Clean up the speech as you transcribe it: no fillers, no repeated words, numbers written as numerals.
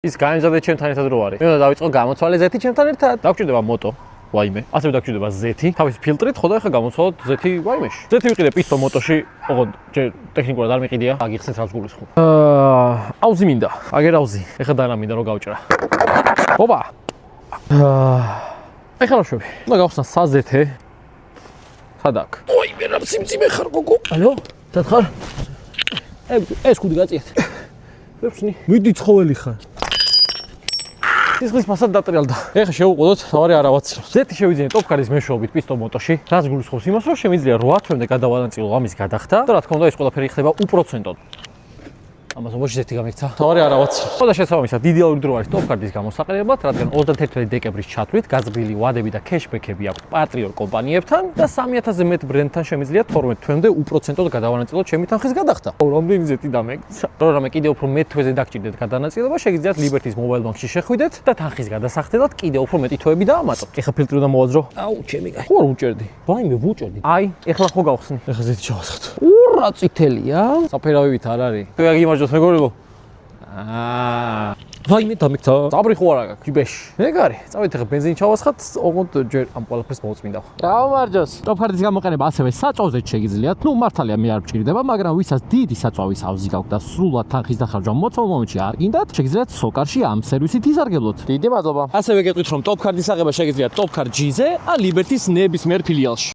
ის გამიზადეთ ჩემთან ერთად რო არის. მე უნდა დავიწყო გამოცვალე ზეთი ჩემთან ერთად. დაგჭირდება მოტო. ვაიმე. ასევე დაგჭირდება ზეთი. თავის ფილტრით ხო და ახლა გამოცვალოთ ზეთი ვაიმეში. ზეთი ვიყიდე პისტო მოტოში. ოღონდ ჯერ ტექნიკურად არ მიყიდია. აგიხსენს რაც გულისხმობ. აუზი მინდა. აგერ აუზი. ახლა დანა მინდა რომ გავჭრა. ოპა. ახლა შვები. უნდა გავხსნა საზეთე. სადაკ. ვაიმე რა სიმძიმე ხარ გოგო. ალო? სად ხარ? ეს კუდი გაწიეთ. ვეფსნი. მიდი ცხოველი ხარ. ისღის მასად დატრიალდა. ეხლა შევუყოდოთ, თავარი არა ვაცილო. ზეთი შევიძინე ტოპკარის მეშვეობით პისტო მოტოში. რაც გულისხმობს იმას, რომ შემიძლია 8 თვემდე გადავანაწილო ამის გადახდა და რა თქმა უნდა ეს ყველაფერი ხდება უპროცენტოდ. ამას უბოში ზეთი გამიქცა. თავარი არა ვაცილო. ხოდა შესაბამისად იდეალური დრო არის ტოპკარდის გამოსაყენებლად, რადგან 31 დეკემბრის ჩათვლით გაზრდილი ვადები და კეშბექები აქვს პატრიოტ კომპანიებთან და 3000-ზე მეტ ბრენდთან შემიძლია 12 თვემდე უპროცენტოდ გადავანაწილოთ ჩემი თანხის გადახდა. რამდენი ზეთი დამეკცა. რამე კიდე უფრო მეტ თვეზე დაგჭირდეთ გადანაწილება, შეგიძლიათ Liberty-ს Mobile Bank-ში შეხვიდეთ და თანხის გადასახდელად კიდე უფრო მეტი თვეები დაამატოთ. ეხლა ფილტრი უნდა მოვაძრო. აუ, ჩემი კაი. ხო არ უჭერდი. ვაიმე, ვუჭერდი. აი, ეხლა ხო გავხსნი. ეხლა ზეთი ჩავასხოთ. ურა წითელია. საფერავივით არ არის. თუ აგიმარჯვოთ მეგობრებო. ვაიმე დამექცა. წაბრი ხო არა გაქვს ჯიბეში. მეგარი, წავით ახლა ბენზინი ჩავასხათ, ოღონდ ჯერ ამ ყველაფერს მოვწმინდა. გამარჯოს. ტოპკარდის გამოყენება ასევე საწვავზეც შეგიძლიათ. ნუ მართალია მე არ მჭირდება, მაგრამ ვისაც დიდი საწვავის ავზი გაქვთ და სრულად თანხის დახარჯვა მოცემულ მომენტში არ გინდათ, შეგიძლიათ სოკარში ამ სერვისით იზარგებლოთ. დიდი მადლობა. ასევე გეტყვით რომ ტოპკარდის აღება შეგიძლიათ ტოპკარ G-ზე ან Liberty-ს ნებისმიერ ფილიალში.